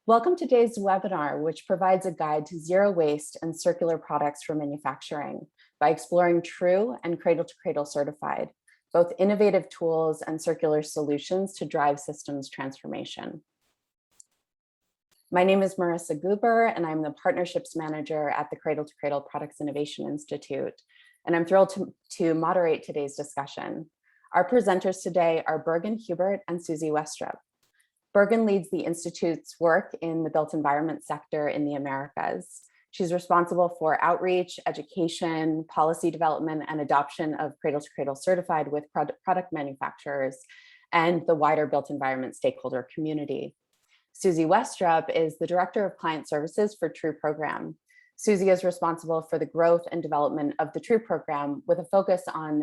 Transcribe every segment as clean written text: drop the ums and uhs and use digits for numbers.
Welcome to today's webinar, which provides a guide to zero waste and circular products for manufacturing by exploring true and cradle-to-cradle certified, both innovative tools and circular solutions to drive systems transformation. My name is Marissa Guber, and I'm the Partnerships Manager at the Cradle to Cradle Products Innovation Institute, and I'm thrilled to moderate today's discussion. Our presenters today are Bergen, Hubert, and Susie Westrup. Bergen leads the Institute's work in the built environment sector in the Americas. She's responsible for outreach, education, policy development, and adoption of Cradle to Cradle certified with product manufacturers and the wider built environment stakeholder community. Susie Westrup is the Director of Client Services for TRUE program. Susie is responsible for the growth and development of the TRUE program with a focus on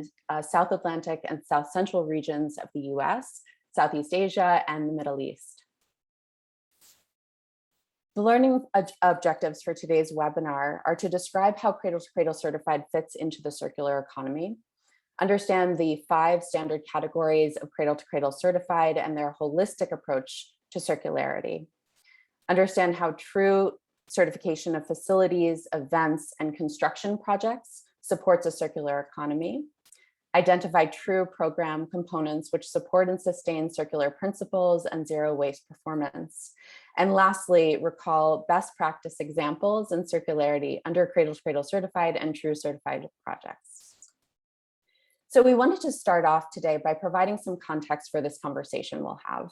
South Atlantic and South Central regions of the US, Southeast Asia, and the Middle East. The learning objectives for today's webinar are to describe how Cradle to Cradle certified fits into the circular economy, understand the 5 standard categories of Cradle to Cradle certified and their holistic approach to circularity, understand how TRUE certification of facilities, events, and construction projects supports a circular economy, identify TRUE program components which support and sustain circular principles and zero waste performance. And lastly, recall best practice examples in circularity under Cradle to Cradle certified and TRUE certified projects. So we wanted to start off today by providing some context for this conversation we'll have.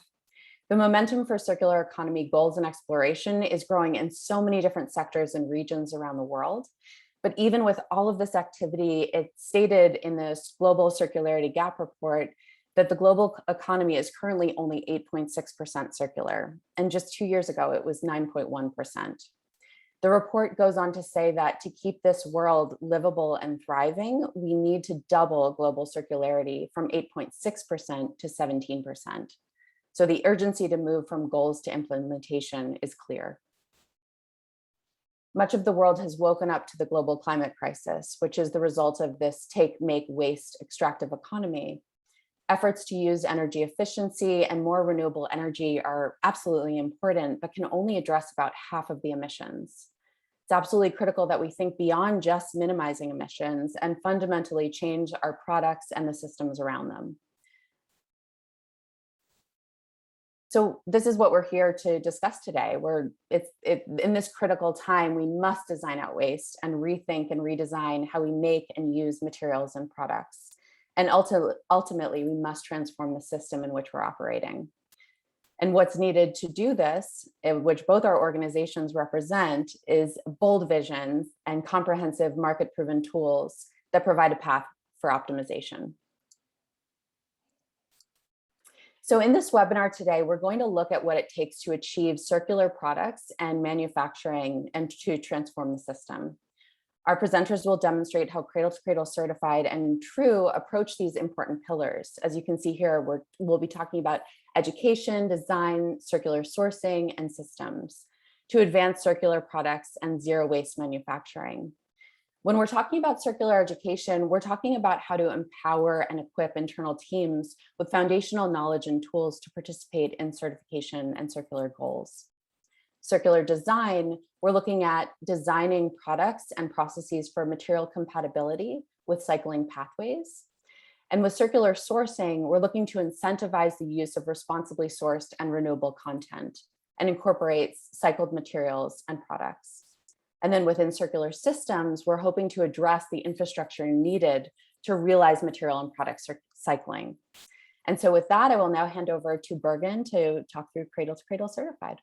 The momentum for circular economy goals and exploration is growing in so many different sectors and regions around the world. But even with all of this activity, it's stated in this Global Circularity Gap report that the global economy is currently only 8.6% circular. And just 2 years ago, it was 9.1%. The report goes on to say that to keep this world livable and thriving, we need to double global circularity from 8.6% to 17%. So the urgency to move from goals to implementation is clear. Much of the world has woken up to the global climate crisis, which is the result of this take, make, waste extractive economy. Efforts to use energy efficiency and more renewable energy are absolutely important, but can only address about half of the emissions. It's absolutely critical that we think beyond just minimizing emissions and fundamentally change our products and the systems around them. So this is what we're here to discuss today. In this critical time, we must design out waste and rethink and redesign how we make and use materials and products. And ultimately, we must transform the system in which we're operating. And what's needed to do this, which both our organizations represent, is bold visions and comprehensive market-proven tools that provide a path for optimization. So in this webinar today, we're going to look at what it takes to achieve circular products and manufacturing and to transform the system. Our presenters will demonstrate how Cradle to Cradle certified and TRUE approach these important pillars. As you can see here, we'll be talking about education, design, circular sourcing, and systems to advance circular products and zero waste manufacturing. When we're talking about circular education, we're talking about how to empower and equip internal teams with foundational knowledge and tools to participate in certification and circular goals. Circular design, we're looking at designing products and processes for material compatibility with cycling pathways. And with circular sourcing, we're looking to incentivize the use of responsibly sourced and renewable content and incorporates cycled materials and products. And then within circular systems, we're hoping to address the infrastructure needed to realize material and product cycling. And so with that, I will now hand over to Bergen to talk through Cradle to Cradle certified.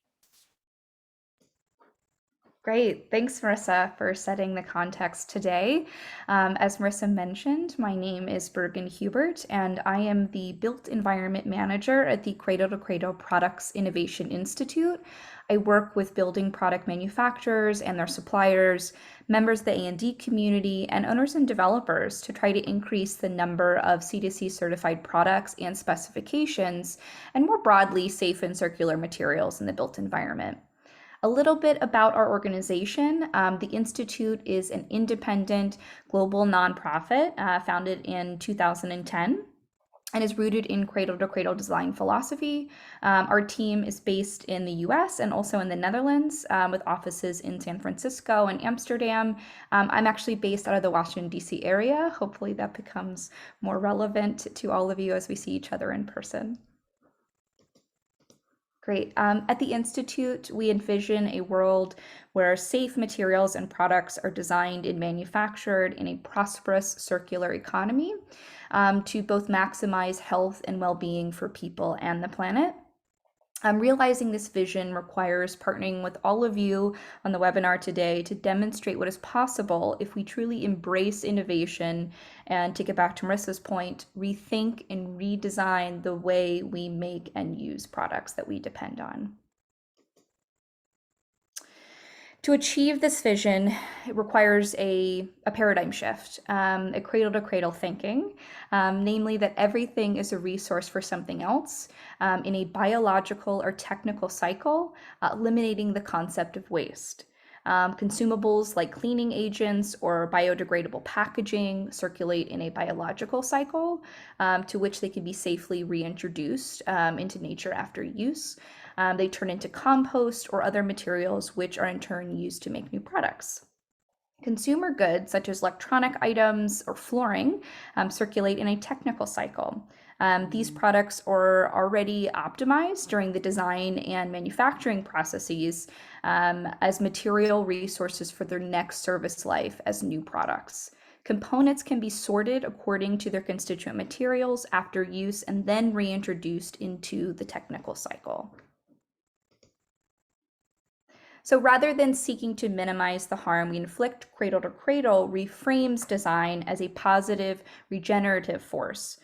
Great. Thanks, Marissa, for setting the context today. As Marissa mentioned, my name is Bergen Hubert, and I am the Built Environment Manager at the Cradle to Cradle Products Innovation Institute. I work with building product manufacturers and their suppliers, members of the A&D community, and owners and developers to try to increase the number of C2C certified products and specifications, and more broadly, safe and circular materials in the built environment. A little bit about our organization. The Institute is an independent global nonprofit founded in 2010. and is rooted in cradle-to-cradle design philosophy. Our team is based in the US and also in the Netherlands, with offices in San Francisco and Amsterdam. I'm actually based out of the Washington, D.C. area. Hopefully that becomes more relevant to all of you as we see each other in person. Great. At the Institute, we envision a world where safe materials and products are designed and manufactured in a prosperous circular economy, to both maximize health and well-being for people and the planet. Realizing this vision requires partnering with all of you on the webinar today to demonstrate what is possible if we truly embrace innovation and, take it back to Marissa's point, rethink and redesign the way we make and use products that we depend on. To achieve this vision, it requires a paradigm shift, a cradle-to-cradle thinking, namely that everything is a resource for something else in a biological or technical cycle, eliminating the concept of waste. Consumables like cleaning agents or biodegradable packaging circulate in a biological cycle, to which they can be safely reintroduced into nature after use. They turn into compost or other materials, which are in turn used to make new products. Consumer goods, such as electronic items or flooring, circulate in a technical cycle. These products are already optimized during the design and manufacturing processes as material resources for their next service life as new products. Components can be sorted according to their constituent materials after use and then reintroduced into the technical cycle. So rather than seeking to minimize the harm we inflict, Cradle to Cradle reframes design as a positive regenerative force.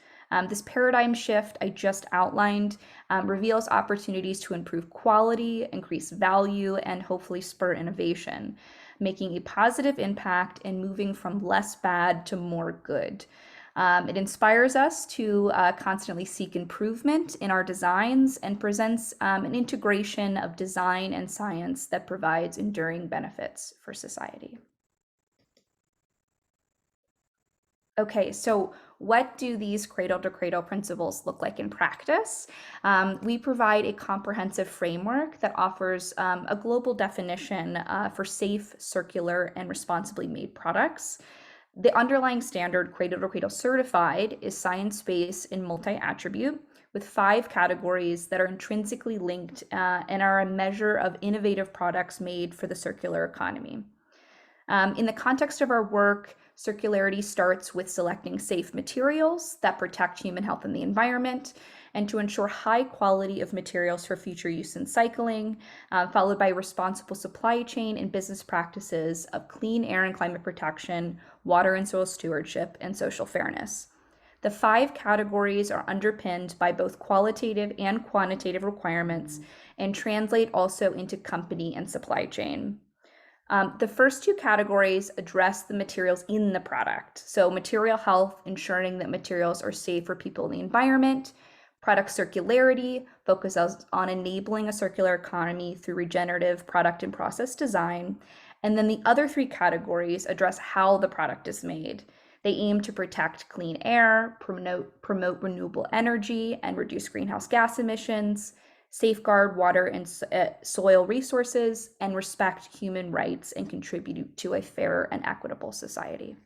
This paradigm shift I just outlined reveals opportunities to improve quality, increase value, and hopefully spur innovation, making a positive impact and moving from less bad to more good. It inspires us to constantly seek improvement in our designs and presents an integration of design and science that provides enduring benefits for society. Okay, so what do these cradle-to-cradle principles look like in practice? We provide a comprehensive framework that offers a global definition for safe, circular, and responsibly made products. The underlying standard, Cradle to Cradle Certified, is science-based and multi-attribute with 5 categories that are intrinsically linked and are a measure of innovative products made for the circular economy. In the context of our work, circularity starts with selecting safe materials that protect human health and the environment, and to ensure high quality of materials for future use and cycling, followed by responsible supply chain and business practices of clean air and climate protection, water and soil stewardship, and social fairness. The 5 categories are underpinned by both qualitative and quantitative requirements and translate also into company and supply chain. The first 2 categories address the materials in the product. So material health, ensuring that materials are safe for people and the environment. Product circularity focuses on enabling a circular economy through regenerative product and process design. And then the other 3 categories address how the product is made. They aim to protect clean air, promote renewable energy, and reduce greenhouse gas emissions, safeguard water and soil resources, and respect human rights and contribute to a fair and equitable society.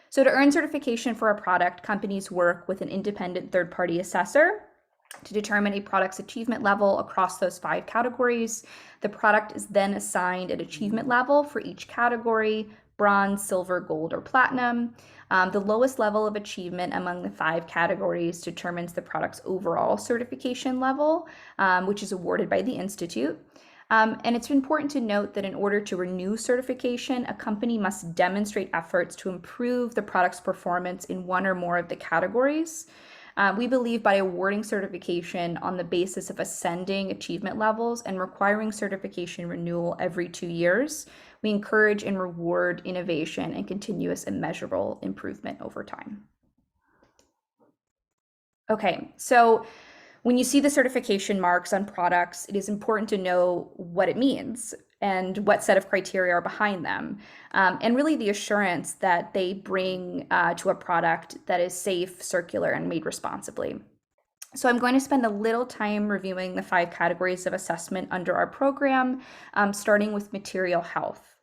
So to earn certification for a product, companies work with an independent third-party assessor to determine a product's achievement level across those 5 categories. The product is then assigned an achievement level for each category: bronze, silver, gold, or platinum. The lowest level of achievement among the 5 categories determines the product's overall certification level, which is awarded by the Institute. And it's important to note that in order to renew certification, a company must demonstrate efforts to improve the product's performance in one or more of the categories. We believe by awarding certification on the basis of ascending achievement levels and requiring certification renewal every 2 years, we encourage and reward innovation and continuous and measurable improvement over time. Okay, so when you see the certification marks on products, it is important to know what it means. and what set of criteria are behind them, and really the assurance that they bring to a product that is safe, circular, and made responsibly. So I'm going to spend a little time reviewing the 5 categories of assessment under our program, starting with material health.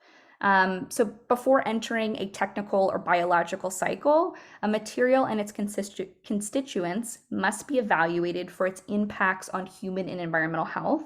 So before entering a technical or biological cycle, a material and its constituents must be evaluated for its impacts on human and environmental health.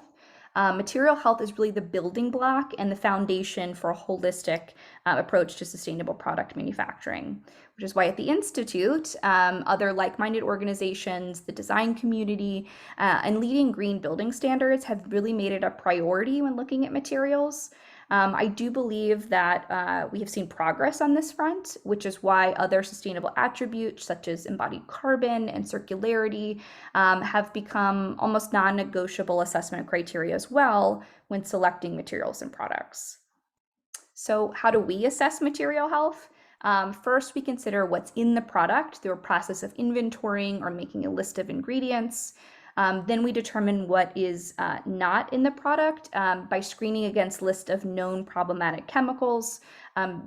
Material health is really the building block and the foundation for a holistic approach to sustainable product manufacturing, which is why at the Institute, other like-minded organizations, the design community, and leading green building standards have really made it a priority when looking at materials. I do believe that we have seen progress on this front, which is why other sustainable attributes such as embodied carbon and circularity have become almost non-negotiable assessment criteria as well when selecting materials and products. So how do we assess material health? First, we consider what's in the product through a process of inventorying or making a list of ingredients. Then we determine what is not in the product by screening against list of known problematic chemicals.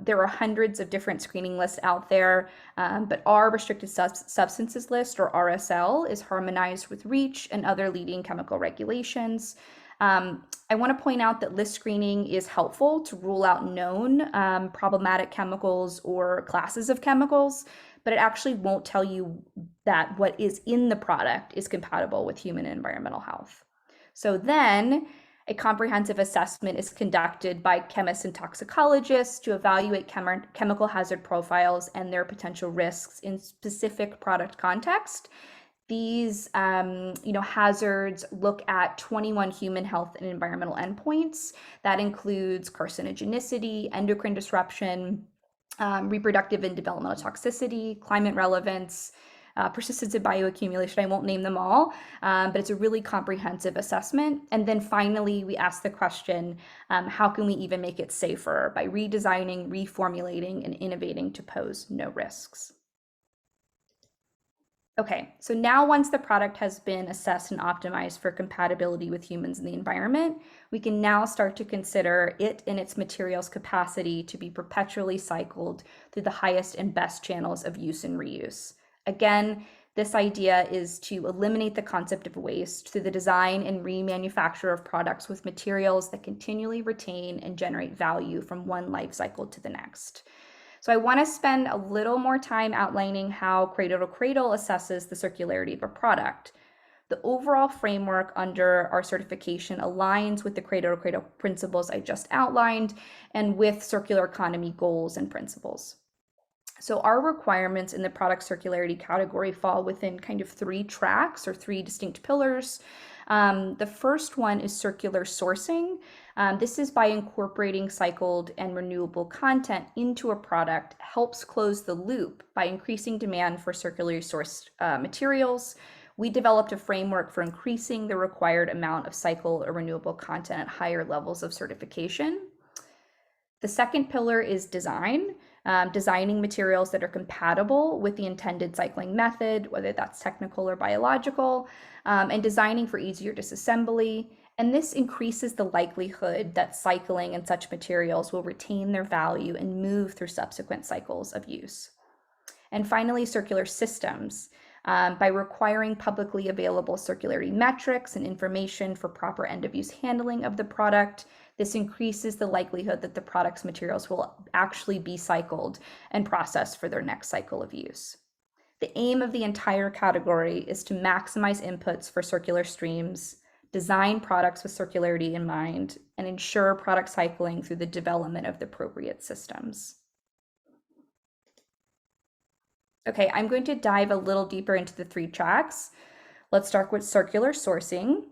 There are hundreds of different screening lists out there, but our restricted substances list, or RSL, is harmonized with REACH and other leading chemical regulations. I want to point out that list screening is helpful to rule out known problematic chemicals or classes of chemicals, but it actually won't tell you that what is in the product is compatible with human and environmental health. So then a comprehensive assessment is conducted by chemists and toxicologists to evaluate chemical hazard profiles and their potential risks in specific product context. These hazards look at 21 human health and environmental endpoints. That includes carcinogenicity, endocrine disruption, reproductive and developmental toxicity, climate relevance, persistence of bioaccumulation. I won't name them all, but it's a really comprehensive assessment. And then finally, we ask the question, how can we even make it safer by redesigning, reformulating, and innovating to pose no risks? Okay, so now once the product has been assessed and optimized for compatibility with humans and the environment, we can now start to consider it and its materials capacity to be perpetually cycled through the highest and best channels of use and reuse. Again, this idea is to eliminate the concept of waste through the design and remanufacture of products with materials that continually retain and generate value from one life cycle to the next. So I want to spend a little more time outlining how Cradle to Cradle assesses the circularity of a product. The overall framework under our certification aligns with the Cradle to Cradle principles I just outlined and with circular economy goals and principles. So our requirements in the product circularity category fall within kind of 3 tracks or 3 distinct pillars. The first one is circular sourcing. This is by incorporating cycled and renewable content into a product, helps close the loop by increasing demand for circularly sourced materials. We developed a framework for increasing the required amount of cycled or renewable content at higher levels of certification. The second pillar is design. Designing materials that are compatible with the intended cycling method, whether that's technical or biological, and designing for easier disassembly. And this increases the likelihood that cycling and such materials will retain their value and move through subsequent cycles of use. And finally, circular systems. By requiring publicly available circularity metrics and information for proper end-of-use handling of the product, this increases the likelihood that the product's materials will actually be cycled and processed for their next cycle of use. The aim of the entire category is to maximize inputs for circular streams, design products with circularity in mind, and ensure product cycling through the development of the appropriate systems. Okay, I'm going to dive a little deeper into the 3 tracks. Let's start with circular sourcing.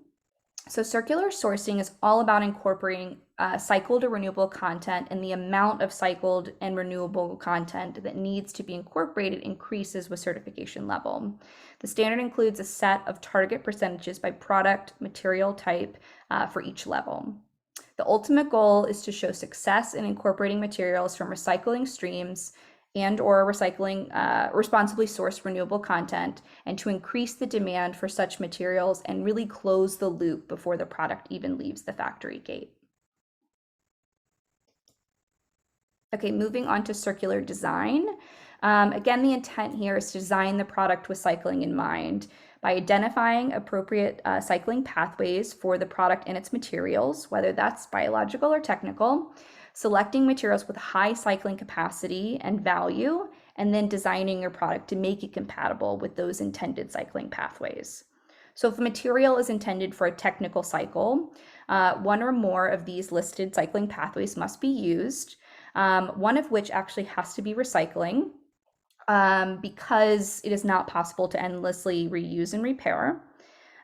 So circular sourcing is all about incorporating cycled or renewable content, and the amount of cycled and renewable content that needs to be incorporated increases with certification level. The standard includes a set of target percentages by product, material type for each level. The ultimate goal is to show success in incorporating materials from recycling streams and or recycling responsibly sourced renewable content, and to increase the demand for such materials and really close the loop before the product even leaves the factory gate. Okay, moving on to circular design. Again, the intent here is to design the product with cycling in mind by identifying appropriate cycling pathways for the product and its materials, whether that's biological or technical, selecting materials with high cycling capacity and value, and then designing your product to make it compatible with those intended cycling pathways. So if a material is intended for a technical cycle, one or more of these listed cycling pathways must be used, one of which actually has to be recycling, because it is not possible to endlessly reuse and repair.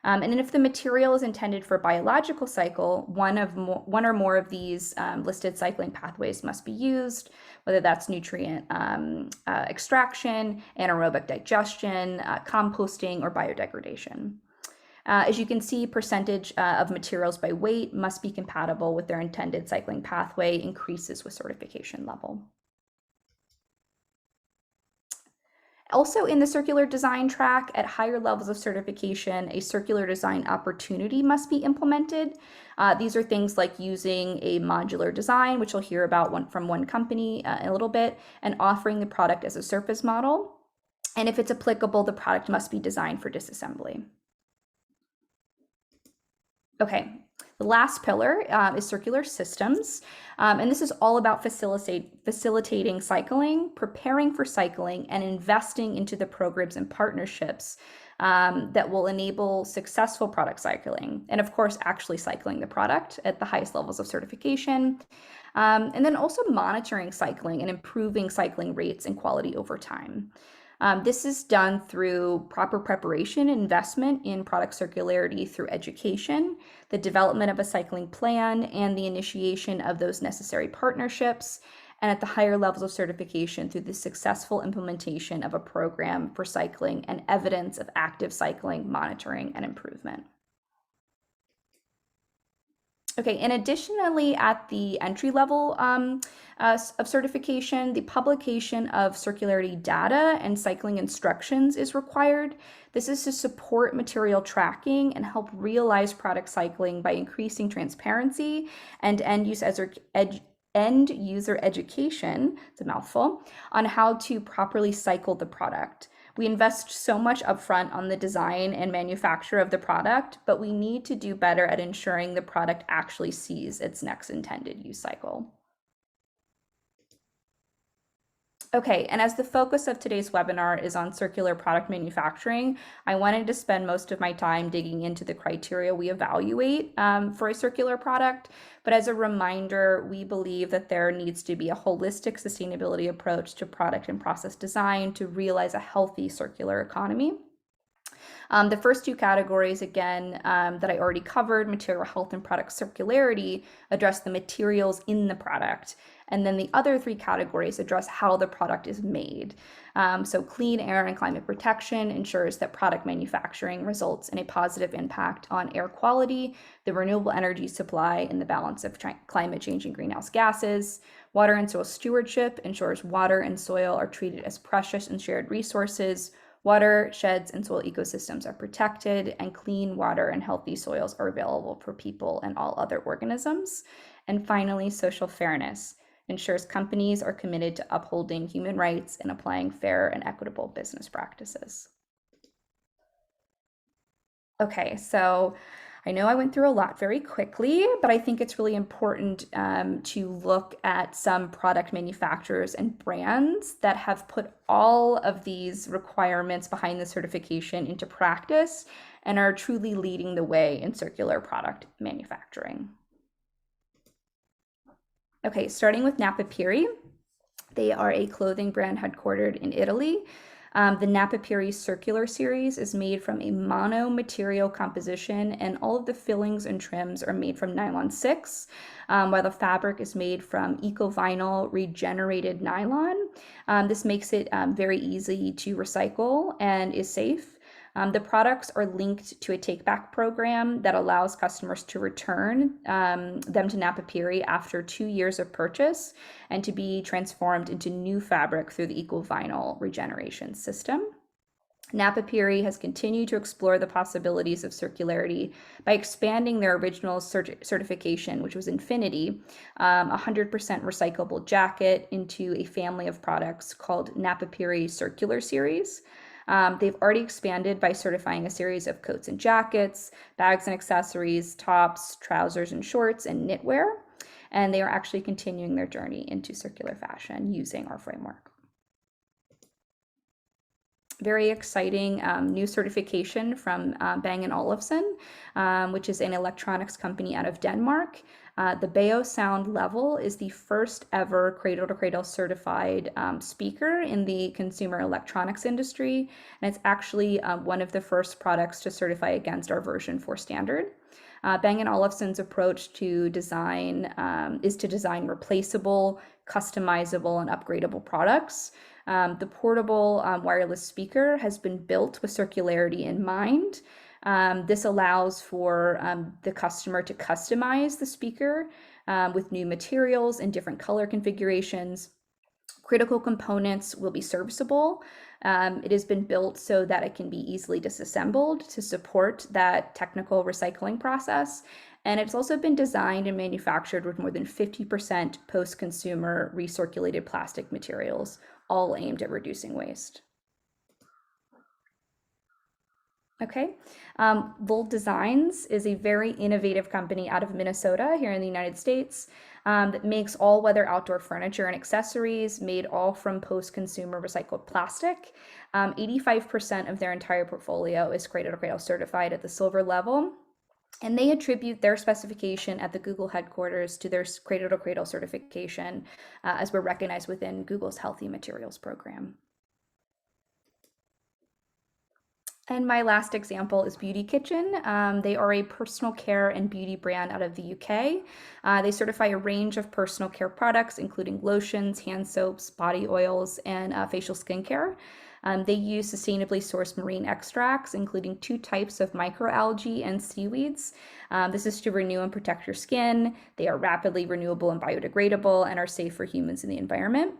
And then if the material is intended for a biological cycle, one or more of these listed cycling pathways must be used, whether that's nutrient extraction, anaerobic digestion, composting, or biodegradation. As you can see, percentage of materials by weight must be compatible with their intended cycling pathway, increases with certification level. Also in the circular design track, at higher levels of certification, a circular design opportunity must be implemented. These are things like using a modular design, which you'll hear about from one company in a little bit, and offering the product as a surface model. And if it's applicable, the product must be designed for disassembly. Okay, the last pillar is circular systems, and this is all about facilitating cycling, preparing for cycling, and investing into the programs and partnerships that will enable successful product cycling, and of course, actually cycling the product at the highest levels of certification, and then also monitoring cycling and improving cycling rates and quality over time. This is done through proper preparation and investment in product circularity through education, the development of a cycling plan, and the initiation of those necessary partnerships, and at the higher levels of certification through the successful implementation of a program for cycling and evidence of active cycling monitoring and improvement. Okay, and additionally, at the entry level of certification, the publication of circularity data and cycling instructions is required. This is to support material tracking and help realize product cycling by increasing transparency and end user education, it's a mouthful, on how to properly cycle the product. We invest so much upfront on the design and manufacture of the product, but we need to do better at ensuring the product actually sees its next intended use cycle. Okay, and as the focus of today's webinar is on circular product manufacturing, I wanted to spend most of my time digging into the criteria we evaluate for a circular product. But as a reminder, we believe that there needs to be a holistic sustainability approach to product and process design to realize a healthy circular economy. The first two categories, again, that I already covered, material health and product circularity, address the materials in the product. And then the other three categories address how the product is made. So clean air and climate protection ensures that product manufacturing results in a positive impact on air quality, the renewable energy supply, and the balance of climate change and greenhouse gases. Water and soil stewardship ensures water and soil are treated as precious and shared resources. Watersheds and soil ecosystems are protected, and clean water and healthy soils are available for people and all other organisms. And finally, social fairness ensures companies are committed to upholding human rights and applying fair and equitable business practices. Okay, so I know I went through a lot very quickly, but I think it's really important to look at some product manufacturers and brands that have put all of these requirements behind the certification into practice and are truly leading the way in circular product manufacturing. Okay, starting with Napapiri. They are a clothing brand headquartered in Italy. The Napapiri Circular series is made from a mono material composition, and all of the fillings and trims are made from nylon 6, while the fabric is made from eco-vinyl regenerated nylon. This makes it very easy to recycle and is safe. The products are linked to a take-back program that allows customers to return them to Napapiri after 2 years of purchase and to be transformed into new fabric through the eco-vinyl regeneration system. Napapiri has continued to explore the possibilities of circularity by expanding their original certification, which was Infinity, 100% recyclable jacket, into a family of products called Napapiri Circular Series. They've already expanded by certifying a series of coats and jackets, bags and accessories, tops, trousers and shorts, and knitwear. And they are actually continuing their journey into circular fashion using our framework. Very exciting new certification from Bang & Olufsen, which is an electronics company out of Denmark. The Beosound Level is the first ever cradle-to-cradle certified speaker in the consumer electronics industry, and it's actually one of the first products to certify against our version 4 standard. Bang & Olufsen's approach to design is to design replaceable, customizable, and upgradable products. The portable wireless speaker has been built with circularity in mind. This allows for the customer to customize the speaker with new materials and different color configurations. Critical components will be serviceable. It has been built so that it can be easily disassembled to support that technical recycling process. And it's also been designed and manufactured with more than 50% post-consumer recirculated plastic materials, all aimed at reducing waste. Okay, Volt Designs is a very innovative company out of Minnesota here in the United States that makes all-weather outdoor furniture and accessories made all from post-consumer recycled plastic. 85% of their entire portfolio is cradle-to-cradle certified at the silver level. And they attribute their specification at the Google headquarters to their cradle-to-cradle certification as we're recognized within Google's Healthy Materials program. And my last example is Beauty Kitchen. They are a personal care and beauty brand out of the UK. They certify a range of personal care products, including lotions, hand soaps, body oils, and facial skincare. They use sustainably sourced marine extracts, including 2 types of microalgae and seaweeds. This is to renew and protect your skin. They are rapidly renewable and biodegradable and are safe for humans and the environment.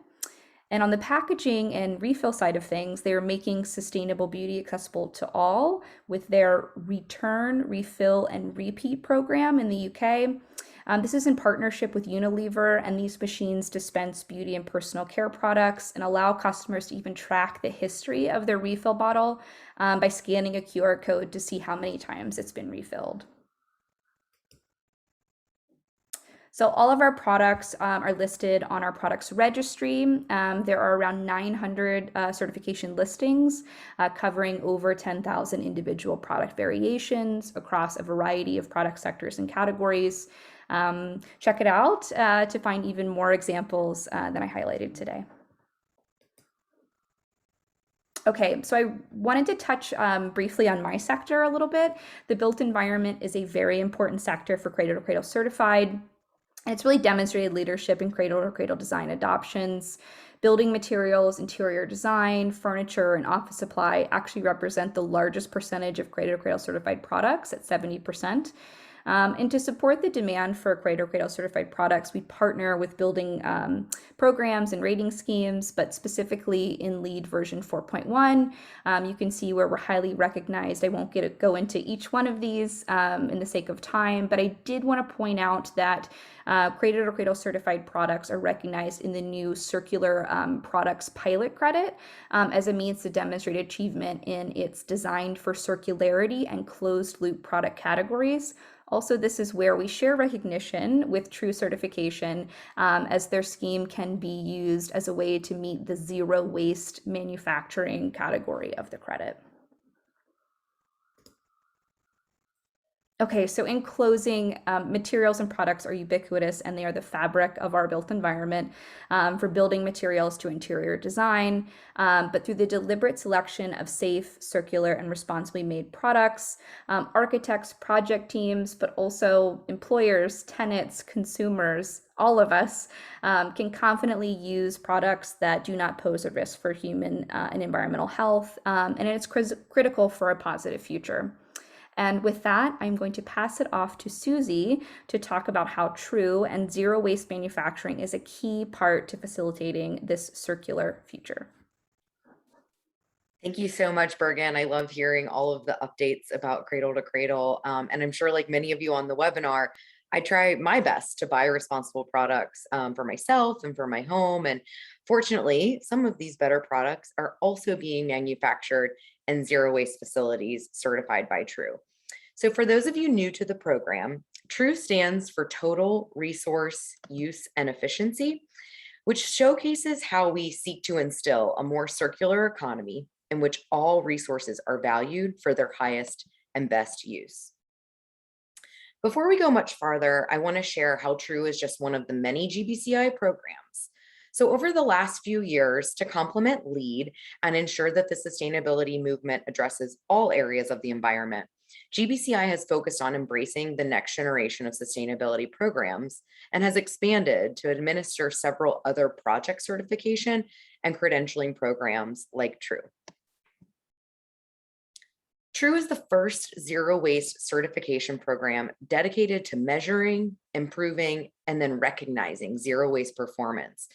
And on the packaging and refill side of things, they are making sustainable beauty accessible to all with their return, refill, and repeat program in the UK. This is in partnership with Unilever, and these machines dispense beauty and personal care products and allow customers to even track the history of their refill bottle by scanning a QR code to see how many times it's been refilled. So all of our products are listed on our products registry. There are around 900 certification listings covering over 10,000 individual product variations across a variety of product sectors and categories. Check it out to find even more examples than I highlighted today. Okay, so I wanted to touch briefly on my sector a little bit. The built environment is a very important sector for Cradle to Cradle Certified. And it's really demonstrated leadership in cradle-to-cradle design adoptions. Building materials, interior design, furniture, and office supply actually represent the largest percentage of cradle-to-cradle certified products at 70%. And to support the demand for cradle-to-cradle certified products, we partner with building programs and rating schemes, but specifically in LEED version 4.1. You can see where we're highly recognized. I won't go into each one of these in the sake of time, but I did want to point out that cradle-to-cradle certified products are recognized in the new Circular Products Pilot Credit as a means to demonstrate achievement in its designed for circularity and closed loop product categories. Also, this is where we share recognition with True Certification as their scheme can be used as a way to meet the zero waste manufacturing category of the credit. Okay, so in closing, materials and products are ubiquitous and they are the fabric of our built environment for building materials to interior design. But through the deliberate selection of safe, circular, and responsibly made products, architects, project teams, but also employers, tenants, consumers, all of us can confidently use products that do not pose a risk for human and environmental health, and it's critical for a positive future. And with that, I'm going to pass it off to Susie to talk about how true and zero waste manufacturing is a key part to facilitating this circular future. Thank you so much, Bergen. I love hearing all of the updates about Cradle to Cradle. And I'm sure like many of you on the webinar, I try my best to buy responsible products for myself and for my home. And fortunately, some of these better products are also being manufactured in zero waste facilities certified by True. So for those of you new to the program, True stands for Total Resource Use and Efficiency, which showcases how we seek to instill a more circular economy in which all resources are valued for their highest and best use. Before we go much farther, I want to share how True is just one of the many GBCI programs. So over the last few years, to complement LEAD and ensure that the sustainability movement addresses all areas of the environment, GBCI has focused on embracing the next generation of sustainability programs and has expanded to administer several other project certification and credentialing programs like True. True is the first zero waste certification program dedicated to measuring, improving, and then recognizing zero waste performance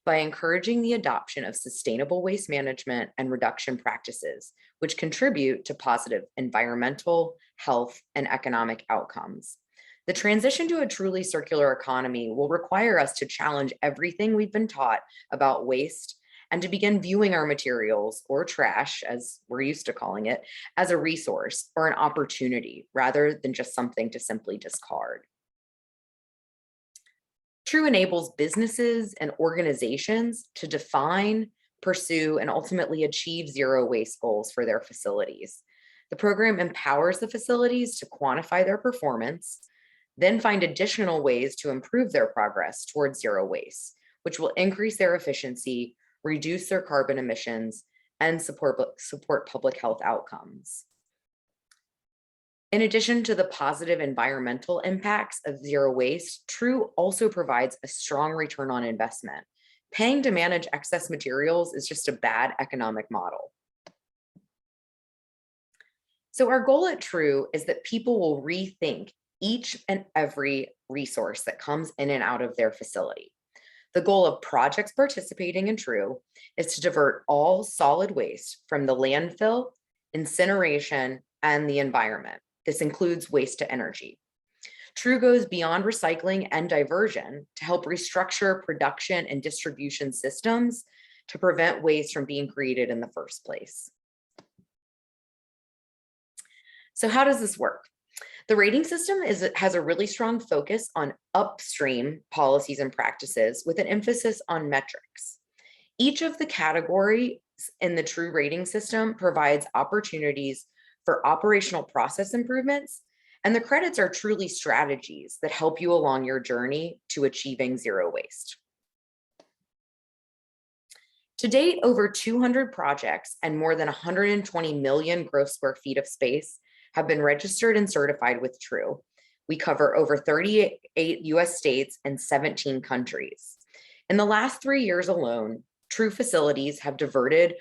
by encouraging the adoption of sustainable waste management and reduction practices, which contribute to positive environmental, health, and economic outcomes. The transition to a truly circular economy will require us to challenge everything we've been taught about waste and to begin viewing our materials, or trash, as we're used to calling it, as a resource or an opportunity rather than just something to simply discard. True enables businesses and organizations to define, pursue, and ultimately achieve zero waste goals for their facilities. The program empowers the facilities to quantify their performance, then find additional ways to improve their progress towards zero waste, which will increase their efficiency, reduce their carbon emissions, and support public health outcomes. In addition to the positive environmental impacts of zero waste, True also provides a strong return on investment. Paying to manage excess materials is just a bad economic model. So our goal at True is that people will rethink each and every resource that comes in and out of their facility. The goal of projects participating in True is to divert all solid waste from the landfill, incineration, and the environment. This includes waste to energy. True goes beyond recycling and diversion to help restructure production and distribution systems to prevent waste from being created in the first place. So how does this work? The rating system has a really strong focus on upstream policies and practices with an emphasis on metrics. Each of the categories in the True rating system provides opportunities for operational process improvements, and the credits are truly strategies that help you along your journey to achieving zero waste. To date, over 200 projects and more than 120 million gross square feet of space have been registered and certified with True. We cover over 38 US states and 17 countries. In the last 3 years alone, True facilities have diverted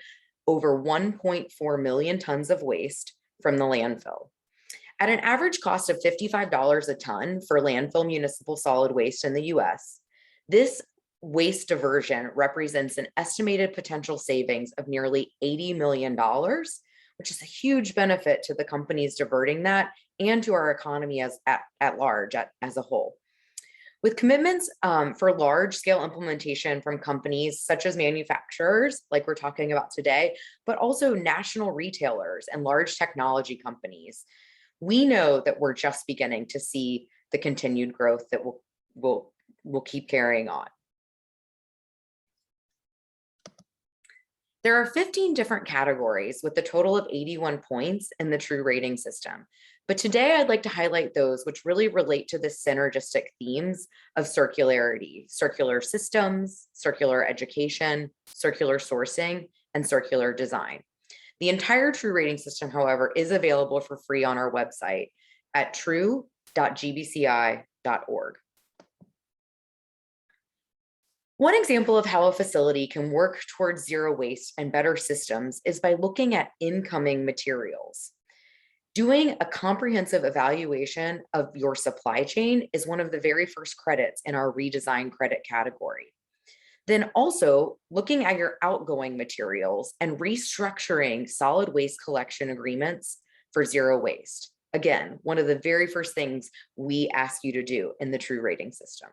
over 1.4 million tons of waste from the landfill. At an average cost of $55 a ton for landfill municipal solid waste in the US, this waste diversion represents an estimated potential savings of nearly $80 million, which is a huge benefit to the companies diverting that and to our economy at large as a whole. With commitments for large scale implementation from companies such as manufacturers, like we're talking about today, but also national retailers and large technology companies, we know that we're just beginning to see the continued growth that will keep carrying on. There are 15 different categories with a total of 81 points in the True rating system. But today I'd like to highlight those which really relate to the synergistic themes of circularity, circular systems, circular education, circular sourcing, and circular design. The entire True rating system, however, is available for free on our website at true.gbci.org. One example of how a facility can work towards zero waste and better systems is by looking at incoming materials. Doing a comprehensive evaluation of your supply chain is one of the very first credits in our redesign credit category. Then also looking at your outgoing materials and restructuring solid waste collection agreements for zero waste. Again, one of the very first things we ask you to do in the True Rating system.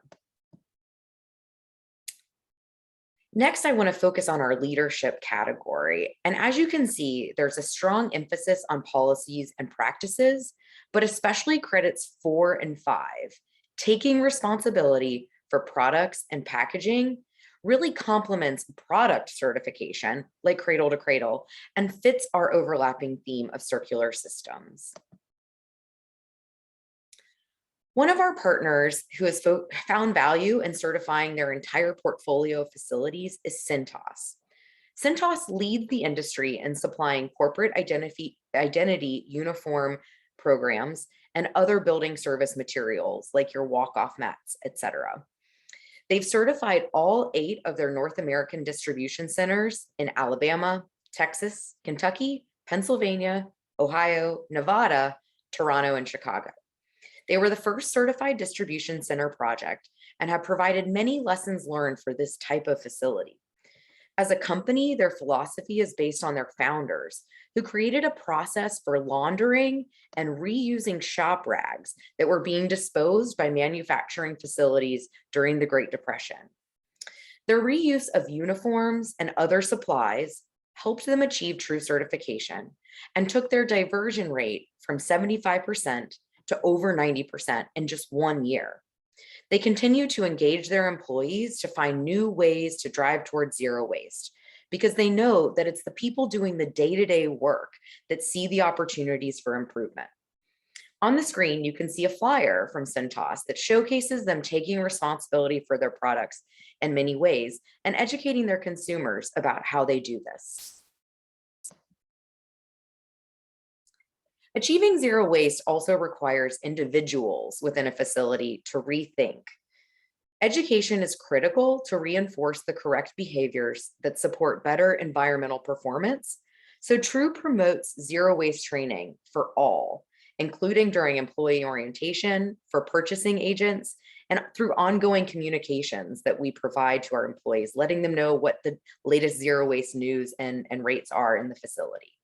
Next, I want to focus on our leadership category. And as you can see, there's a strong emphasis on policies and practices, but especially credits 4 and 5, taking responsibility for products and packaging really complements product certification like Cradle to Cradle and fits our overlapping theme of circular systems. One of our partners who has found value in certifying their entire portfolio of facilities is Cintas. Cintas leads the industry in supplying corporate identity uniform programs and other building service materials like your walk-off mats, etc. They've certified all 8 of their North American distribution centers in Alabama, Texas, Kentucky, Pennsylvania, Ohio, Nevada, Toronto, and Chicago. They were the first certified distribution center project and have provided many lessons learned for this type of facility. As a company, their philosophy is based on their founders, who created a process for laundering and reusing shop rags that were being disposed by manufacturing facilities during the Great Depression. Their reuse of uniforms and other supplies helped them achieve true certification and took their diversion rate from 75% to over 90% in just 1 year. They continue to engage their employees to find new ways to drive towards zero waste because they know that it's the people doing the day-to-day work that see the opportunities for improvement. On the screen, you can see a flyer from Cintas that showcases them taking responsibility for their products in many ways and educating their consumers about how they do this. Achieving zero waste also requires individuals within a facility to rethink. Education is critical to reinforce the correct behaviors that support better environmental performance. So True promotes zero waste training for all, including during employee orientation, for purchasing agents, and through ongoing communications that we provide to our employees, letting them know what the latest zero waste news and rates are in the facility.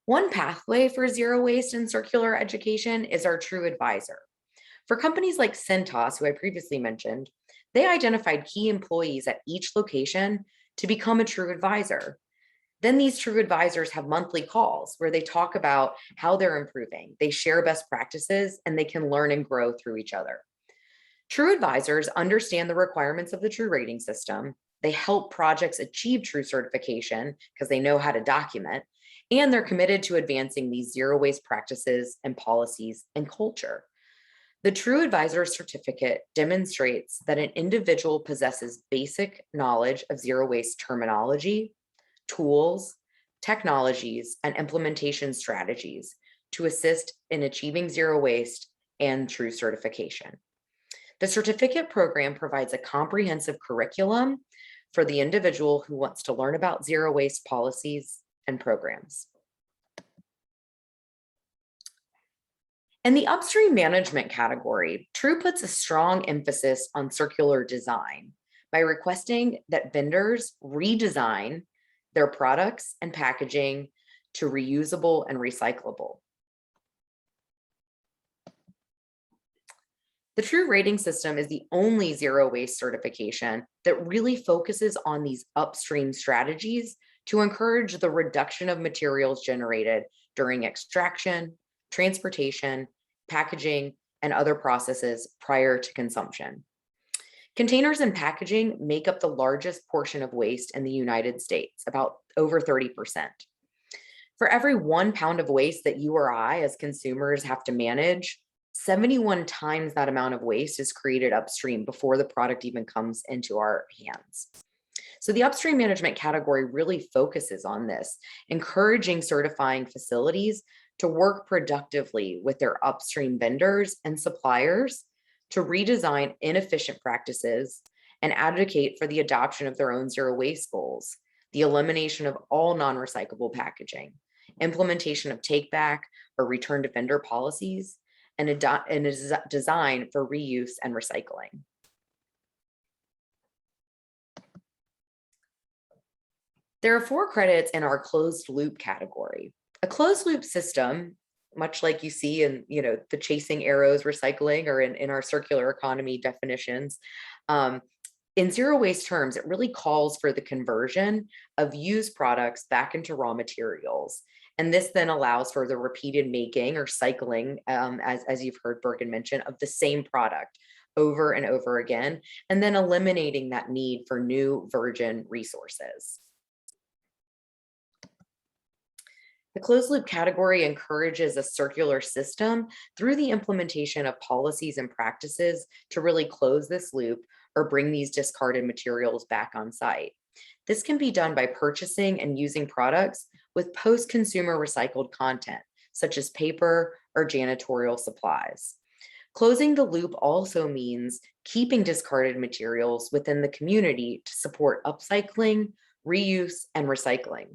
One pathway for zero waste and circular education is our True Advisor. For companies like Cintas, who I previously mentioned, they identified key employees at each location to become a True Advisor. Then these True Advisors have monthly calls where they talk about how they're improving. They share best practices and they can learn and grow through each other. True Advisors understand the requirements of the True Rating system. They help projects achieve True certification because they know how to document, and they're committed to advancing these zero waste practices and policies and culture. The True Advisor certificate demonstrates that an individual possesses basic knowledge of zero waste terminology, tools, technologies, and implementation strategies to assist in achieving zero waste and True certification. The certificate program provides a comprehensive curriculum for the individual who wants to learn about zero waste policies and programs. In the upstream management category, True puts a strong emphasis on circular design by requesting that vendors redesign their products and packaging to reusable and recyclable. The True Rating system is the only zero waste certification that really focuses on these upstream strategies to encourage the reduction of materials generated during extraction, transportation, packaging, and other processes prior to consumption. Containers and packaging make up the largest portion of waste in the United States, about over 30%. For every 1 pound of waste that you or I as consumers have to manage, 71 times that amount of waste is created upstream before the product even comes into our hands. So the upstream management category really focuses on this, encouraging certifying facilities to work productively with their upstream vendors and suppliers to redesign inefficient practices and advocate for the adoption of their own zero waste goals, the elimination of all non-recyclable packaging, implementation of take back or return to vendor policies, and a design for reuse and recycling. There are 4 credits in our closed loop category. A closed loop system, much like you see in the chasing arrows recycling or in our circular economy definitions, in zero waste terms, it really calls for the conversion of used products back into raw materials. And this then allows for the repeated making or cycling, as you've heard Bergen mention, of the same product over and over again, and then eliminating that need for new virgin resources. The closed loop category encourages a circular system through the implementation of policies and practices to really close this loop or bring these discarded materials back on site. This can be done by purchasing and using products with post-consumer recycled content, such as paper or janitorial supplies. Closing the loop also means keeping discarded materials within the community to support upcycling, reuse, and recycling.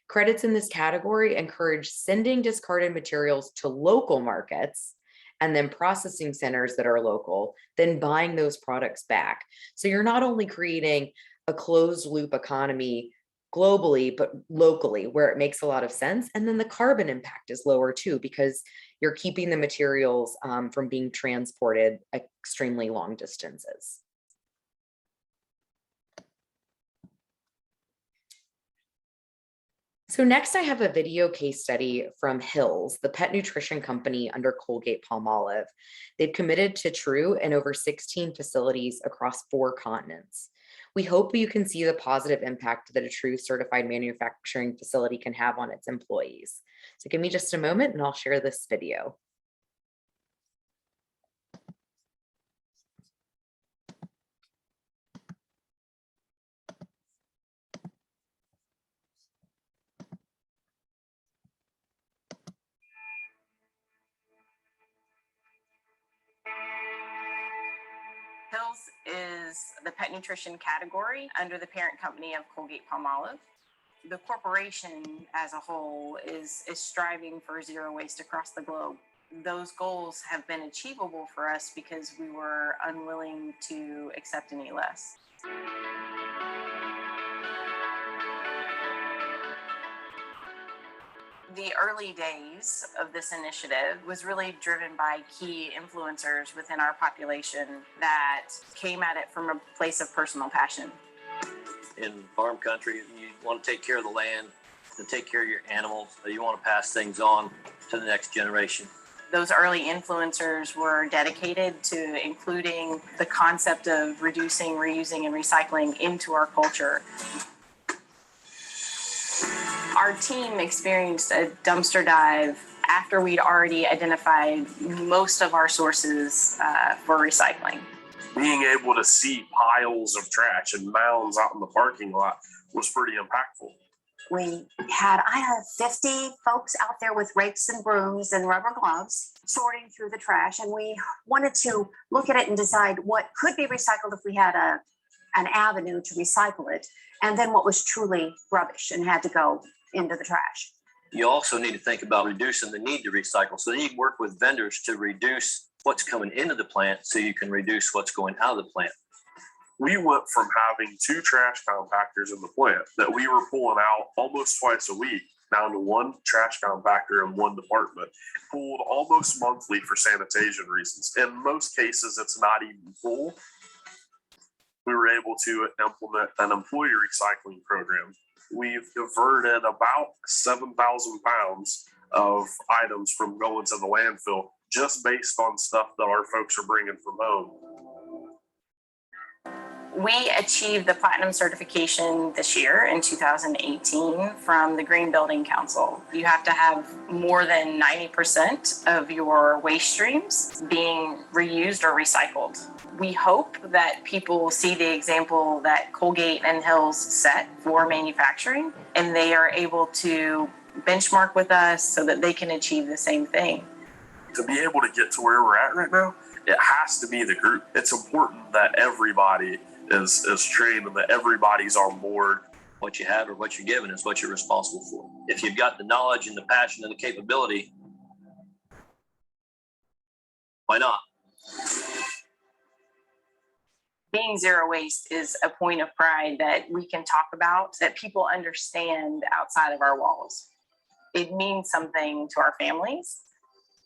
Credits in this category encourage sending discarded materials to local markets and then processing centers that are local, then buying those products back. So you're not only creating a closed loop economy globally, but locally where it makes a lot of sense. And then the carbon impact is lower too, because you're keeping the materials from being transported extremely long distances. So next I have a video case study from Hills, the pet nutrition company under Colgate-Palmolive. They've committed to True in over 16 facilities across 4 continents. We hope you can see the positive impact that a True certified manufacturing facility can have on its employees. So give me just a moment and I'll share this video. Hills is the pet nutrition category under the parent company of Colgate-Palmolive. The corporation as a whole is striving for zero waste across the globe. Those goals have been achievable for us because we were unwilling to accept any less. The early days of this initiative was really driven by key influencers within our population that came at it from a place of personal passion. In farm country, you want to take care of the land, to take care of your animals, you want to pass things on to the next generation. Those early influencers were dedicated to including the concept of reducing, reusing, and recycling into our culture. Our team experienced a dumpster dive after we'd already identified most of our sources for recycling. Being able to see piles of trash and mounds out in the parking lot was pretty impactful. I had 50 folks out there with rakes and brooms and rubber gloves sorting through the trash, and we wanted to look at it and decide what could be recycled if we had an avenue to recycle it, and then what was truly rubbish and had to go into the trash. You also need to think about reducing the need to recycle. So you work with vendors to reduce what's coming into the plant so you can reduce what's going out of the plant. We went from having 2 trash compactors in the plant that we were pulling out almost twice a week down to 1 trash compactor in 1 department, pulled almost monthly for sanitation reasons. In most cases, it's not even full. We were able to implement an employee recycling program. We've diverted about 7,000 pounds of items from going to the landfill just based on stuff that our folks are bringing from home. We achieved the Platinum certification this year in 2018 from the Green Building Council. You have to have more than 90% of your waste streams being reused or recycled. We hope that people will see the example that Colgate and Hills set for manufacturing, and they are able to benchmark with us so that they can achieve the same thing. To be able to get to where we're at right now, it has to be the group. It's important that everybody is trained and that everybody's on board. What you have or what you're given is what you're responsible for. If you've got the knowledge and the passion and the capability, Why not? Being zero waste is a point of pride that we can talk about, that people understand outside of our walls. It means something to our families.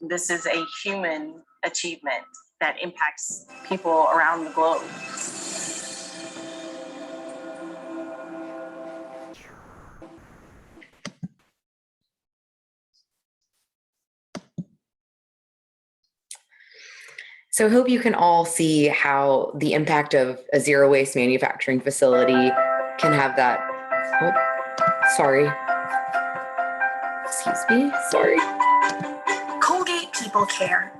This is a human achievement that impacts people around the globe. So I hope you can all see how the impact of a zero waste manufacturing facility can have that. Oh, sorry. Excuse me. Sorry. Colgate people care.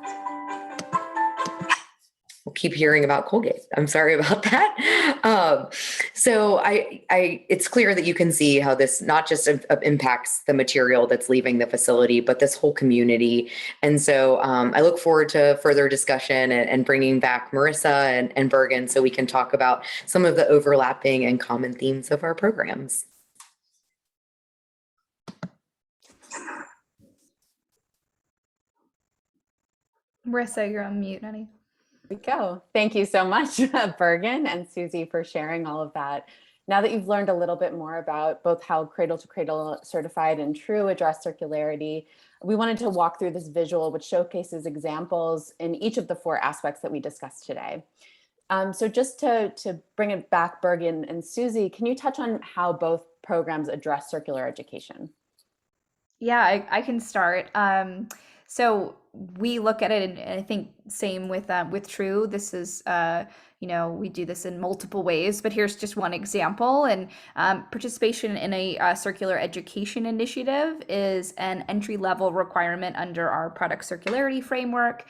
We'll keep hearing about Colgate. I'm sorry about that. So it's clear that you can see how this not just impacts the material that's leaving the facility, but this whole community. And so I look forward to further discussion and bringing back Marissa and Bergen so we can talk about some of the overlapping and common themes of our programs. Marissa, you're on mute, honey. We go. Thank you so much, Bergen and Susie, for sharing all of that. Now that you've learned a little bit more about both how Cradle to Cradle Certified and True address circularity, we wanted to walk through this visual, which showcases examples in each of the 4 aspects that we discussed today. So just to bring it back, Bergen and Susie, can you touch on how both programs address circular education? Yeah, I can start. So we look at it, and I think same with True. This is we do this in multiple ways, but here's just one example. And participation in a circular education initiative is an entry-level requirement under our product circularity framework.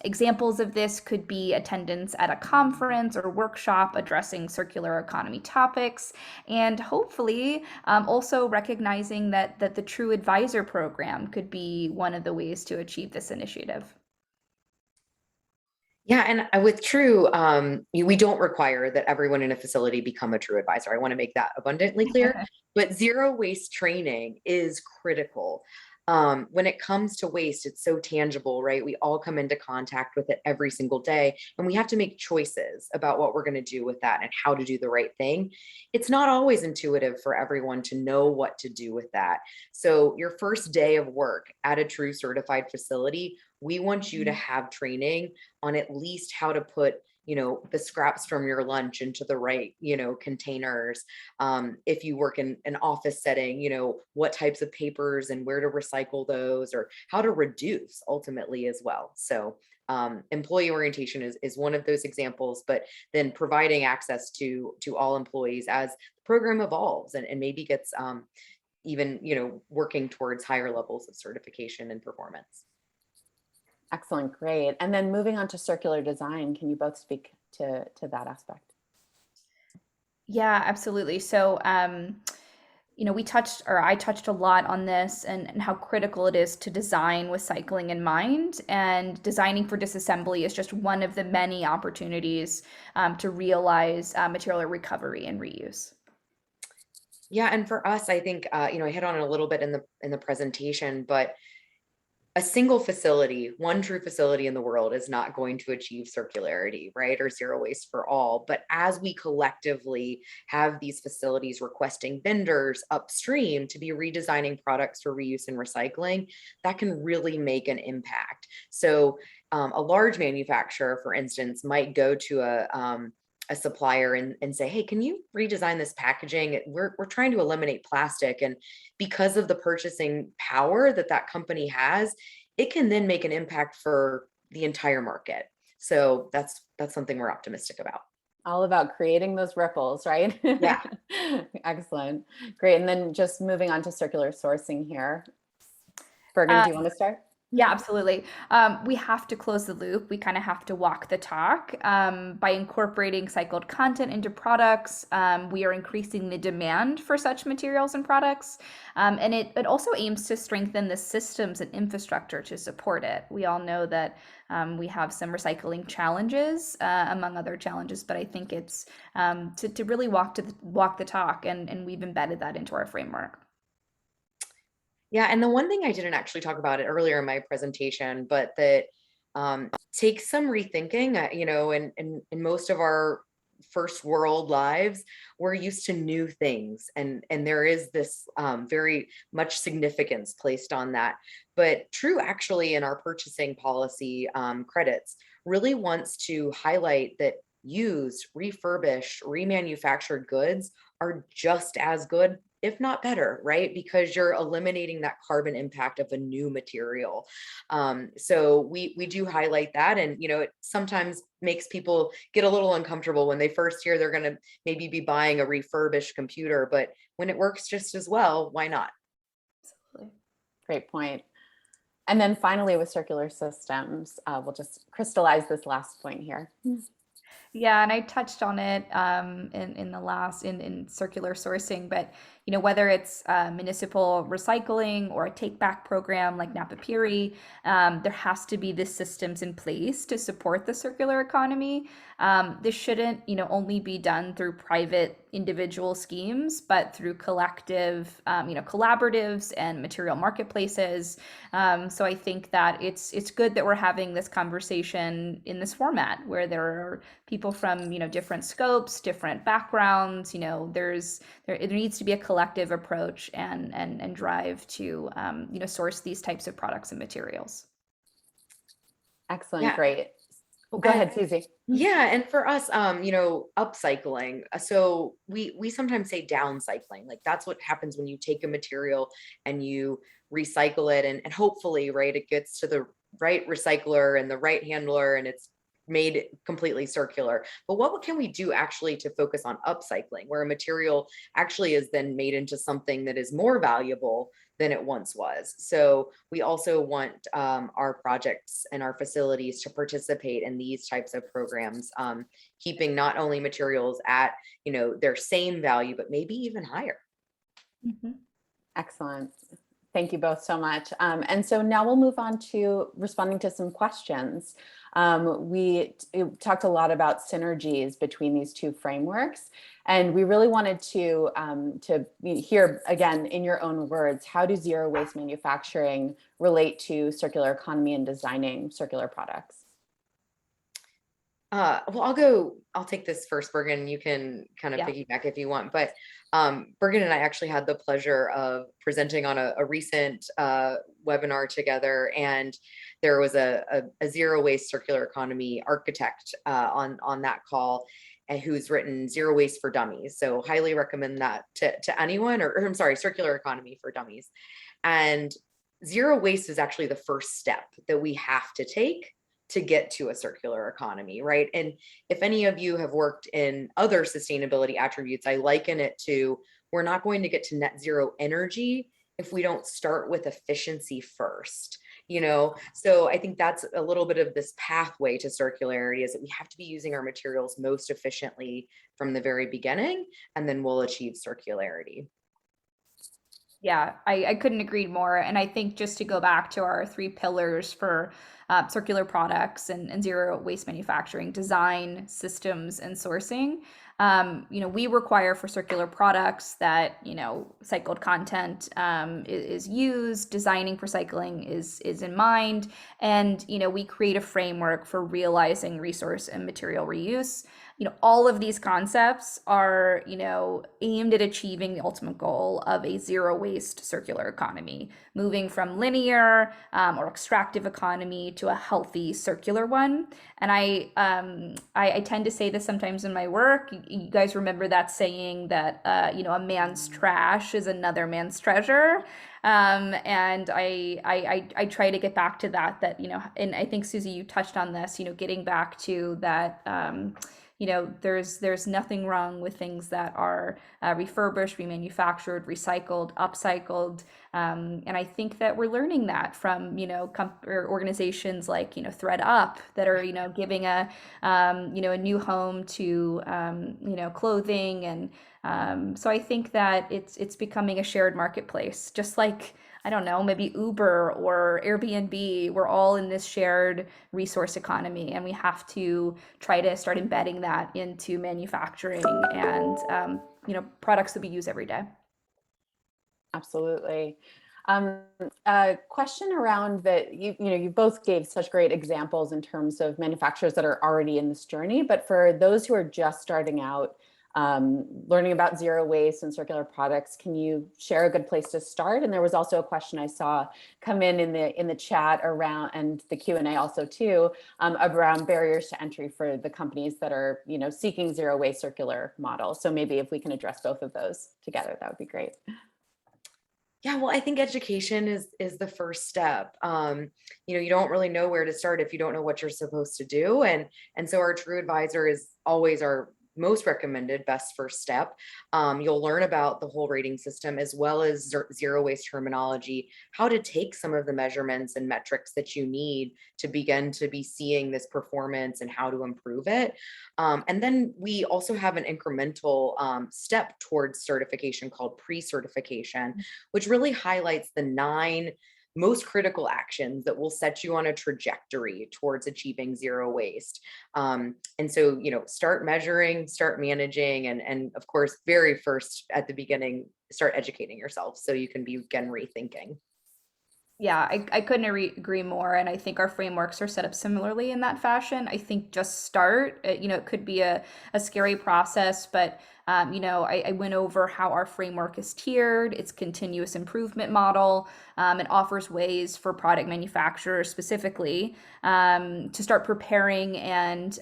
Examples of this could be attendance at a conference or workshop addressing circular economy topics, and hopefully also recognizing that the True Advisor program could be one of the ways to achieve this initiative. Yeah, and with True, we don't require that everyone in a facility become a True Advisor. I want to make that abundantly clear, but zero waste training is critical. When it comes to waste, it's so tangible, right? We all come into contact with it every single day, and we have to make choices about what we're going to do with that and how to do the right thing. It's not always intuitive for everyone to know what to do with that. So your first day of work at a True certified facility, we want you to have training on at least how to put the scraps from your lunch into the right, containers. If you work in an office setting, what types of papers and where to recycle those, or how to reduce ultimately as well. So employee orientation is one of those examples, but then providing access to all employees as the program evolves and maybe gets even, working towards higher levels of certification and performance. Excellent, great. And then moving on to circular design, can you both speak to that aspect? Yeah, absolutely. So, I touched a lot on this and how critical it is to design with cycling in mind. And designing for disassembly is just one of the many opportunities to realize material recovery and reuse. Yeah, and for us, I think I hit on it a little bit in the presentation, but a single facility, one True facility in the world is not going to achieve circularity, right? Or zero waste for all. But as we collectively have these facilities requesting vendors upstream to be redesigning products for reuse and recycling, that can really make an impact. So a large manufacturer, for instance, might go to a supplier and say, hey, can you redesign this packaging? We're trying to eliminate plastic. And because of the purchasing power that company has, it can then make an impact for the entire market. So that's something we're optimistic about. All about creating those ripples, right? Yeah. Excellent. Great. And then just moving on to circular sourcing here. Bergen, do you want to start? Yeah, absolutely. We have to close the loop. We kind of have to walk the talk. By incorporating cycled content into products, we are increasing the demand for such materials and products. And it also aims to strengthen the systems and infrastructure to support it. We all know that we have some recycling challenges, among other challenges, but I think it's to really walk the talk, and we've embedded that into our framework. Yeah, and the one thing I didn't actually talk about it earlier in my presentation, but that takes some rethinking. You know, in most of our first world lives, we're used to new things, and there is this very much significance placed on that. But True actually in our purchasing policy credits really wants to highlight that used, refurbished, remanufactured goods are just as good, if not better, right? Because you're eliminating that carbon impact of a new material. So we do highlight that, and you know, it sometimes makes people get a little uncomfortable when they first hear they're going to maybe be buying a refurbished computer, but when it works just as well, why not? Absolutely. Great point. And then finally, with circular systems, we'll just crystallize this last point here. Yeah, and I touched on it in the last in circular sourcing, but you know, whether it's municipal recycling or a take back program like Napapiri, there has to be the systems in place to support the circular economy. This shouldn't, you know, only be done through private individual schemes, but through collective, you know, collaboratives and material marketplaces. So I think that it's good that we're having this conversation in this format where there are people from, you know, different scopes, different backgrounds. You know, there needs to be a collective approach and drive to you know, source these types of products and materials. Excellent. Yeah. Great. Go ahead, Susie. Yeah, and for us, you know, upcycling. So we sometimes say downcycling. Like that's what happens when you take a material and you recycle it, and hopefully, right, it gets to the right recycler and the right handler, and it's made completely circular. But what can we do actually to focus on upcycling, where a material actually is then made into something that is more valuable than it once was? So we also want our projects and our facilities to participate in these types of programs, keeping not only materials at, you know, their same value, but maybe even higher. Mm-hmm. Excellent. Thank you both so much. And so now we'll move on to responding to some questions. We talked a lot about synergies between these two frameworks, and we really wanted to hear, again, in your own words, how do zero waste manufacturing relate to circular economy and designing circular products? Well, I'll take this first, Bergen. You can kind of piggyback if you want, but Bergen and I actually had the pleasure of presenting on a recent webinar together, and there was a zero waste circular economy architect on that call, and who's written Zero Waste for Dummies. So highly recommend that to anyone, or I'm sorry, Circular Economy for Dummies. And zero waste is actually the first step that we have to take to get to a circular economy, right? And if any of you have worked in other sustainability attributes, I liken it to, we're not going to get to net zero energy if we don't start with efficiency first, you know? So I think that's a little bit of this pathway to circularity, is that we have to be using our materials most efficiently from the very beginning, and then we'll achieve circularity. Yeah, I couldn't agree more. And I think just to go back to our 3 pillars for circular products and zero waste manufacturing: design, systems, and sourcing. You know, we require for circular products that, you know, cycled content is used, designing for cycling is in mind, and, you know, we create a framework for realizing resource and material reuse. You know, all of these concepts are, you know, aimed at achieving the ultimate goal of a zero waste circular economy, moving from linear or extractive economy to a healthy circular one. And I tend to say this sometimes in my work. You guys remember that saying that you know, a man's trash is another man's treasure. And I try to get back to that, you know, and I think Susie, you touched on this, you know, getting back to that, you know, there's nothing wrong with things that are refurbished, remanufactured, recycled, upcycled. And I think that we're learning that from, you know, organizations like, you know, ThreadUp that are, you know, giving a, you know, a new home to, you know, clothing. And so I think that it's becoming a shared marketplace, just like, I don't know, maybe Uber or Airbnb. We're all in this shared resource economy, and we have to try to start embedding that into manufacturing and, you know, products that we use every day. Absolutely. A question around that you both gave such great examples in terms of manufacturers that are already in this journey, but for those who are just starting out, learning about zero waste and circular products, can you share a good place to start? And there was also a question I saw come in the chat around, and the Q&A also too, around barriers to entry for the companies that are seeking zero waste circular models. So maybe if we can address both of those together, that would be great. Yeah, well, I think education is the first step. You don't really know where to start if you don't know what you're supposed to do. And so our True Advisor is always our most recommended best first step. You'll learn about the whole rating system as well as zero waste terminology, how to take some of the measurements and metrics that you need to begin to be seeing this performance and how to improve it. And then we also have an incremental step towards certification called pre-certification, which really highlights the 9 most critical actions that will set you on a trajectory towards achieving zero waste. And so, start measuring, start managing, and of course, very first at the beginning, start educating yourself so you can begin rethinking. Yeah, I couldn't agree more. And I think our frameworks are set up similarly in that fashion. I think just start, it could be a scary process, but I went over how our framework is tiered, it's continuous improvement model. It offers ways for product manufacturers specifically to start preparing and,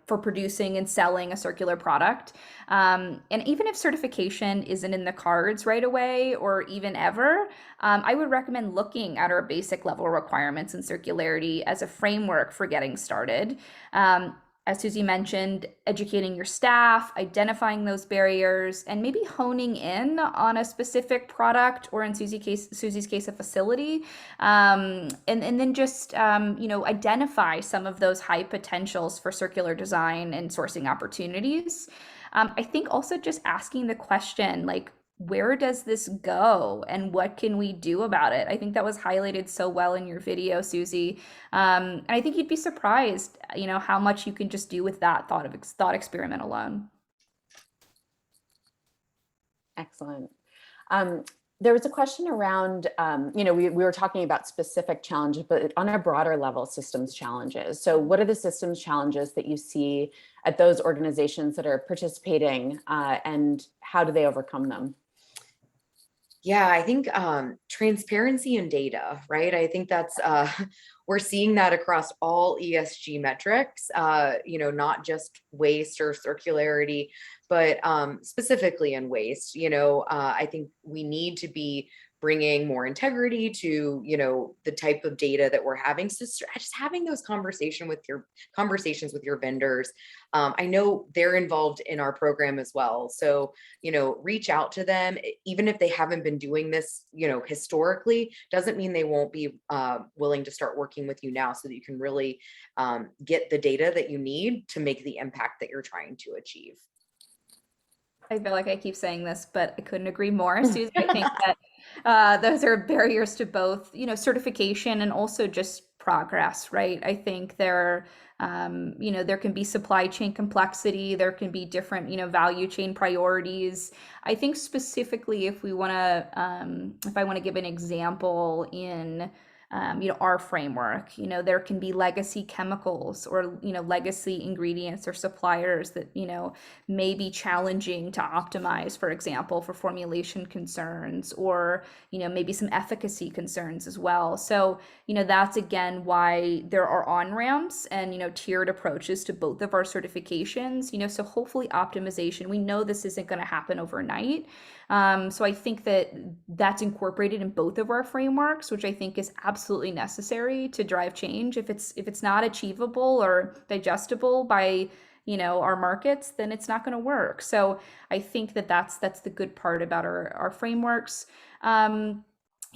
for producing and selling a circular product. And even if certification isn't in the cards right away or even ever, I would recommend looking at our basic level requirements in circularity as a framework for getting started. As Susie mentioned, educating your staff, identifying those barriers, and maybe honing in on a specific product, or in Susie's case, a facility, and then just identify some of those high potentials for circular design and sourcing opportunities. I think also just asking the question, like, where does this go and what can we do about it? I think that was highlighted so well in your video, Susie. And I think you'd be surprised, how much you can just do with that thought experiment alone. Excellent. There was a question around, we were talking about specific challenges, but on a broader level, systems challenges. So what are the systems challenges that you see at those organizations that are participating, and how do they overcome them? Yeah, I think transparency and data, right? I think that's we're seeing that across all ESG metrics, not just waste or circularity, but specifically in waste. I think we need to be bringing more integrity to the type of data that we're having. So just having those conversations with your vendors. I know they're involved in our program as well, so reach out to them. Even if they haven't been doing this historically, doesn't mean they won't be willing to start working with you now, so that you can really get the data that you need to make the impact that you're trying to achieve. I feel like I keep saying this, but I couldn't agree more, Susie. I think that those are barriers to both, certification and also just progress, right? I think there can be supply chain complexity, there can be different, value chain priorities. I think specifically if I want to give an example in our framework, there can be legacy chemicals or, legacy ingredients or suppliers that, may be challenging to optimize, for example, for formulation concerns, or, maybe some efficacy concerns as well. So, that's again why there are on-ramps and, tiered approaches to both of our certifications, so hopefully optimization, we know this isn't going to happen overnight. So I think that that's incorporated in both of our frameworks, which I think is absolutely necessary to drive change. If it's not achievable or digestible by our markets, then it's not going to work. So I think that that's the good part about our frameworks.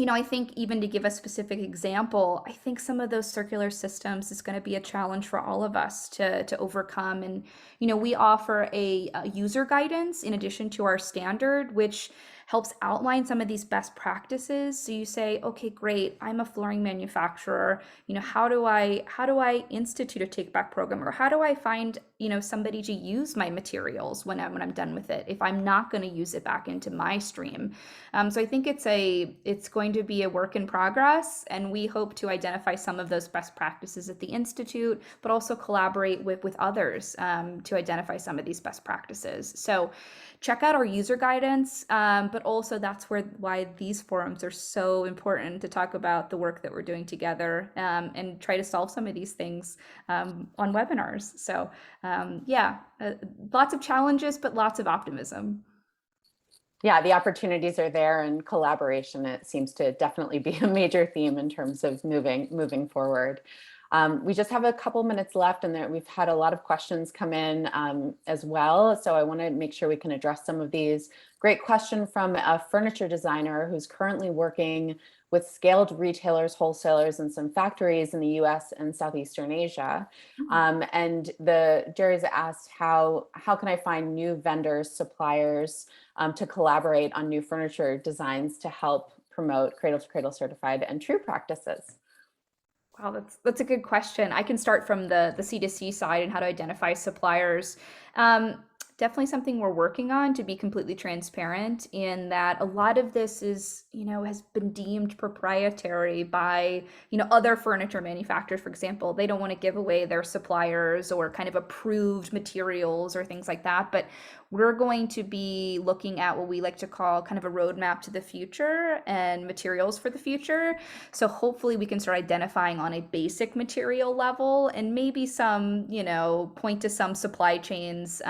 I think even to give a specific example, I think some of those circular systems is going to be a challenge for all of us to overcome. And, we offer a user guidance in addition to our standard, which helps outline some of these best practices. So you say, okay, great, I'm a flooring manufacturer. How do I institute a take back program, or how do I find, somebody to use my materials when I'm done with it, if I'm not going to use it back into my stream. So I think it's going to be a work in progress, and we hope to identify some of those best practices at the Institute, but also collaborate with others to identify some of these best practices. So check out our user guidance, but also that's why these forums are so important, to talk about the work that we're doing together and try to solve some of these things on webinars. So lots of challenges, but lots of optimism. Yeah, the opportunities are there, and collaboration, it seems to definitely be a major theme in terms of moving forward. We just have a couple minutes left, and we've had a lot of questions come in as well. So I want to make sure we can address some of these. Great question from a furniture designer who's currently working with scaled retailers, wholesalers, and some factories in the US and Southeastern Asia. And Jerry's asked, how can I find new vendors, suppliers to collaborate on new furniture designs to help promote Cradle to Cradle certified and true practices? Wow, that's a good question. I can start from the C2C side and how to identify suppliers. Definitely something we're working on, to be completely transparent, in that a lot of this is, has been deemed proprietary by, other furniture manufacturers. For example, they don't want to give away their suppliers or kind of approved materials or things like that. But we're going to be looking at what we like to call kind of a roadmap to the future and materials for the future. So hopefully we can start identifying on a basic material level, and maybe some, point to some supply chains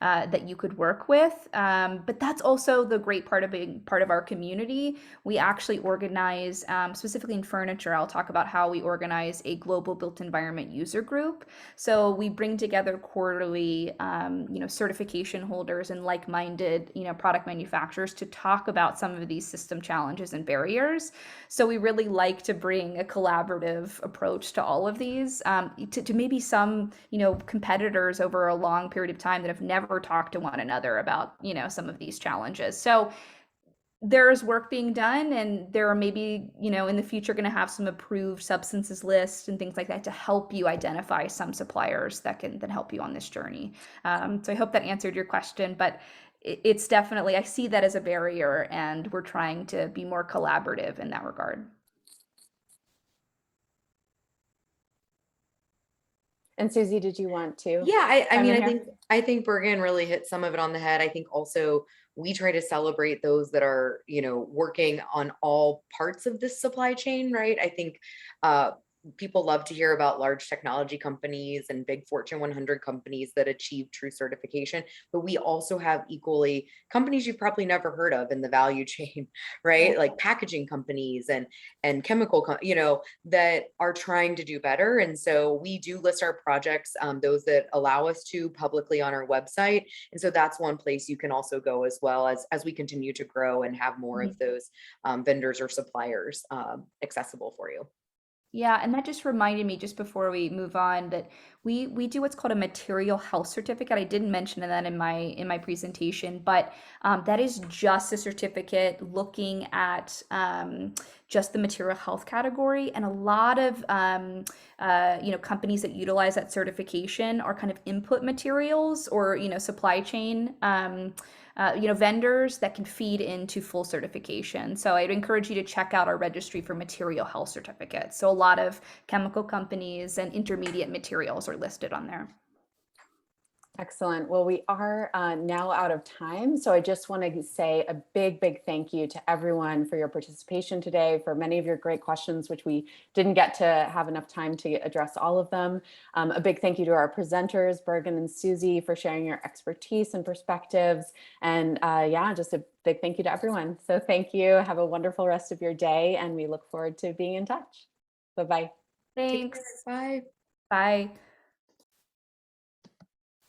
that you could work with. But that's also the great part of being part of our community. We actually organize, specifically in furniture, I'll talk about how we organize a global built environment user group. So we bring together quarterly, certification holders and like-minded, product manufacturers to talk about some of these system challenges and barriers. So we really like to bring a collaborative approach to all of these, to maybe some, competitors over a long period of time that have never talked to one another about, some of these challenges. So there's work being done, and there are maybe, in the future going to have some approved substances list and things like that to help you identify some suppliers that can then help you on this journey. So I hope that answered your question, but it's definitely, I see that as a barrier, and we're trying to be more collaborative in that regard. And Susie, did you want to? Yeah, I think Bergen really hit some of it on the head. I think also we try to celebrate those that are, working on all parts of this supply chain, right? I think people love to hear about large technology companies and big Fortune 100 companies that achieve true certification, but we also have equally companies you've probably never heard of in the value chain, right? Like packaging companies and chemical, that are trying to do better. And so we do list our projects, those that allow us to, publicly on our website. And so that's one place you can also go, as well as we continue to grow and have more of those vendors or suppliers accessible for you. Yeah, and that just reminded me, just before we move on, that we do what's called a material health certificate. I didn't mention that in my presentation, but that is just a certificate looking at just the material health category. And a lot of companies that utilize that certification are kind of input materials or supply chain vendors that can feed into full certification. So I'd encourage you to check out our registry for material health certificates. So a lot of chemical companies and intermediate materials are listed on there. Excellent. Well, we are now out of time. So I just want to say a big thank you to everyone for your participation today, for many of your great questions, which we didn't get to have enough time to address all of them. A big thank you to our presenters, Bergen and Susie, for sharing your expertise and perspectives. And just a big thank you to everyone. So thank you. Have a wonderful rest of your day, and we look forward to being in touch. Bye-bye. Thanks. Bye. Bye.